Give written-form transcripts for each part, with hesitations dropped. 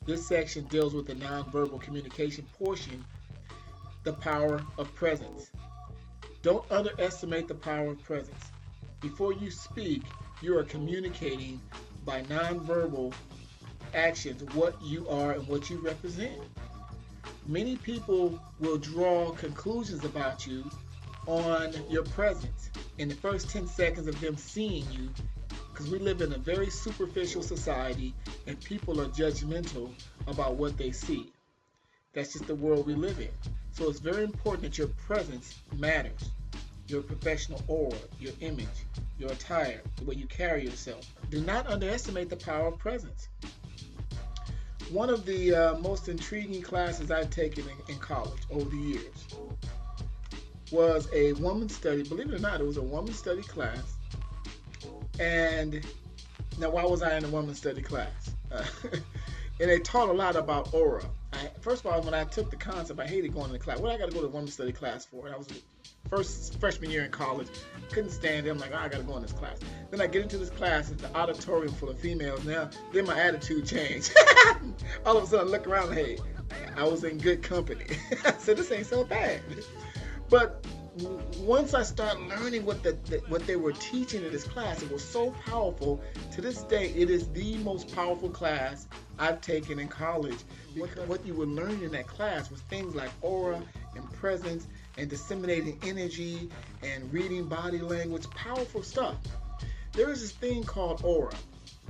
This section deals with the nonverbal communication portion, the power of presence. Don't underestimate the power of presence. Before you speak, you are communicating by nonverbal actions what you are and what you represent. Many people will draw conclusions about you on your presence in the first 10 seconds of them seeing you, because we live in a very superficial society and people are judgmental about what they see. That's just the world we live in. So it's very important that your presence matters. Your professional aura, your image, your attire, the way you carry yourself. Do not underestimate the power of presence. One of the most intriguing classes I've taken in college over the years was a woman's study. Believe it or not, it was a woman's study class. And now, why was I in a woman's study class? And they taught a lot about aura. First of all, when I took the concept, I hated going to the class. What I got to go to a women's study class for? And I was freshman year in college, couldn't stand it. I'm like, I got to go in this class. Then I get into this class, it's the auditorium full of females. Now, then my attitude changed. All of a sudden, I look around, hey, I was in good company. I said, this ain't so bad. But once I started learning what they were teaching in this class, it was so powerful. To this day, it is the most powerful class I've taken in college. What you were learning in that class was things like aura and presence and disseminating energy and reading body language, powerful stuff. There is this thing called aura.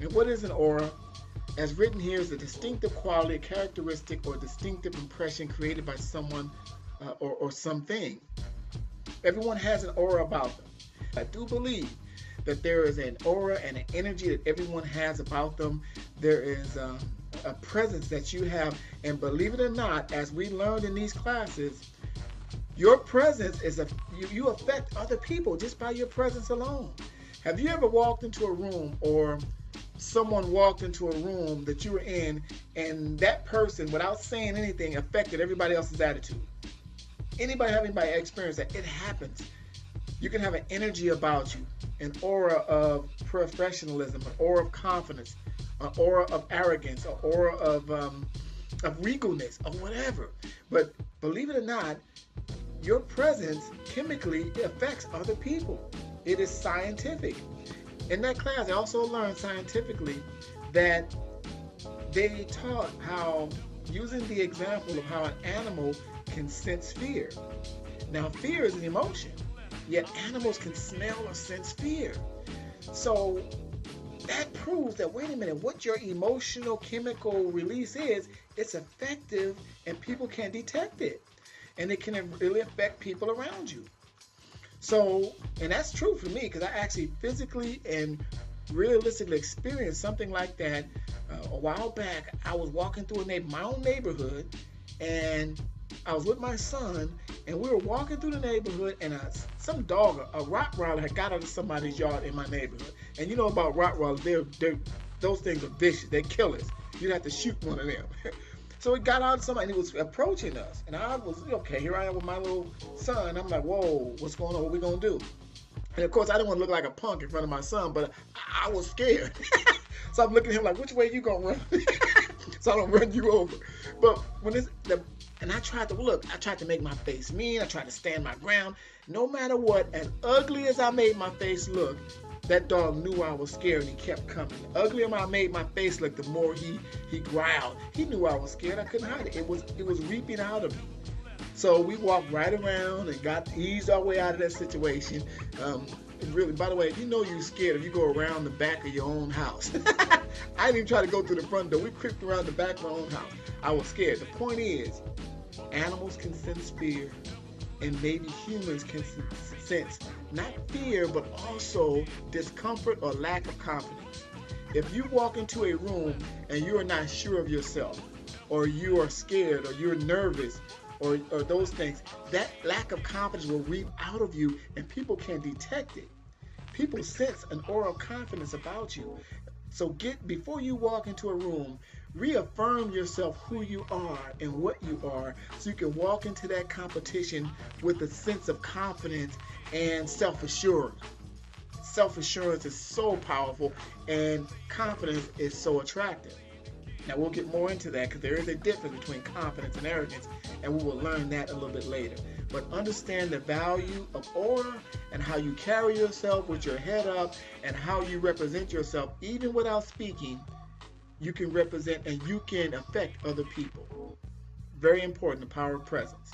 And what is an aura? As written here, is a distinctive quality, a characteristic, or distinctive impression created by someone or something. Everyone has an aura about them. I do believe that there is an aura and an energy that everyone has about them. There is a presence that you have. And believe it or not, as we learned in these classes, your presence is you affect other people just by your presence alone. Have you ever walked into a room, or someone walked into a room that you were in, and that person, without saying anything, affected everybody else's attitude? Anybody experience that? It happens. You can have an energy about you, an aura of professionalism, an aura of confidence, an aura of arrogance, an aura of regalness, or whatever. But believe it or not, your presence chemically affects other people. It is scientific. In that class, I also learned scientifically that they taught how, using the example of how an animal can sense fear. Now, fear is an emotion, yet animals can smell or sense fear. So that proves that, wait a minute, what your emotional chemical release is, it's effective and people can detect it. And it can really affect people around you. So, and that's true for me, because I actually physically and realistically experienced something like that a while back. I was walking through my own neighborhood, and I was with my son, and we were walking through the neighborhood, and some dog, a Rottweiler, had got out of somebody's yard in my neighborhood. And you know about Rottweilers, those things are vicious. They're killers. You'd have to shoot one of them. So it got out of somebody, and he was approaching us. And I was, okay, here I am with my little son. I'm like, whoa, what's going on? What we going to do? And of course, I didn't want to look like a punk in front of my son, but I was scared. So I'm looking at him like, which way you going to run? So I don't run you over. But and I tried to make my face mean. I tried to stand my ground. No matter what, as ugly as I made my face look, that dog knew I was scared, and he kept coming. The uglier I made my face look, the more he growled. He knew I was scared. I couldn't hide it. It was reaping out of me. So we walked right around and eased our way out of that situation. Really, by the way, if you know you're scared, if you go around the back of your own house. I didn't even try to go through the front door. We creeped around the back of my own house. I was scared. The point is, animals can sense fear, and maybe humans can sense not fear, but also discomfort or lack of confidence. If you walk into a room and you are not sure of yourself, or you are scared, or you're nervous, or those things, that lack of confidence will reap out of you, and people can detect it. People sense an aura of confidence about you. So before you walk into a room, reaffirm yourself who you are and what you are, so you can walk into that competition with a sense of confidence and self-assured. self-assurance is so powerful, and confidence is so attractive. Now we'll get more into that because there is a difference between confidence and arrogance, and we will learn that a little bit later. But understand the value of order and how you carry yourself with your head up and how you represent yourself even without speaking. You can represent and you can affect other people. Very important, the power of presence.